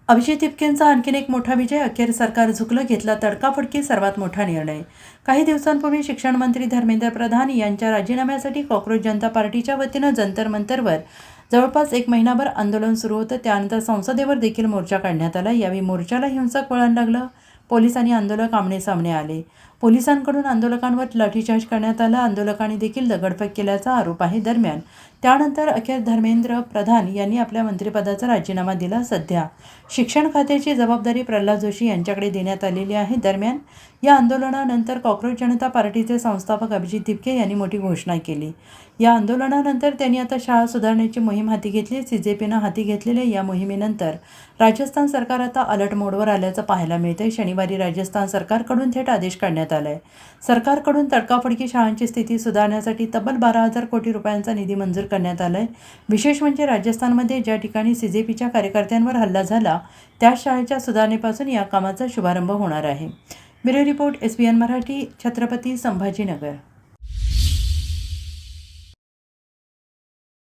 अभिजित तिपकेंचा आणखीन एक मोठा विजय. अखेर सरकार झुकलं, घेतला तडकाफडकी सर्वात मोठा निर्णय. काही दिवसांपूर्वी शिक्षण मंत्री धर्मेंद्र प्रधान यांच्या राजीनाम्यासाठी कॉक्रोच जनता पार्टीच्या वतीनं जंतर मंतरवर जवळपास एक महिनाभर आंदोलन सुरू होतं. त्यानंतर संसदेवर देखील मोर्चा काढण्यात आला. यावेळी मोर्चाला हिंसक वळण लागलं. पोलीस आणि आंदोलक आमने-सामने आले. पोलिसांकडून आंदोलकांवर लाठीचार्ज करण्यात आला. आंदोलकांनी देखील दगडफेक केल्याचा आरोप आहे. दरम्यान त्यानंतर अखेर धर्मेंद्र प्रधान यांनी आपल्या मंत्रिपदाचा राजीनामा दिला. सध्या शिक्षण खात्याची जबाबदारी प्रल्हाद जोशी यांच्याकडे देण्यात आलेली आहे. दरम्यान या आंदोलनानंतर कॉक्रोच जनता पार्टीचे संस्थापक अभिजित तिपके यांनी मोठी घोषणा केली. या आंदोलनानंतर त्यांनी आता शाळा सुधारण्याची मोहीम हाती घेतली. CJPनं हाती घेतलेल्या या मोहिमेनंतर राजस्थान सरकार आता अलर्ट मोडवर आल्याचं पाहायला मिळतंय. शनिवारी राजस्थान सरकारकडून थेट आदेश काढण्यात आलाय. सरकारकडून तडकाफडकी शाळांची स्थिती सुधारण्यासाठी तब्बल 12,000 कोटी रुपयांचा निधी मंजूर करण्यात आलाय. विशेष म्हणजे राजस्थानमध्ये ज्या ठिकाणी CJPच्या कार्यकर्त्यांवर हल्ला झाला त्याच शाळेच्या सुधारणेपासून या कामाचा शुभारंभ होणार आहे. Bureau report, SBN Marathi, Chhatrapati Sambhajinagar.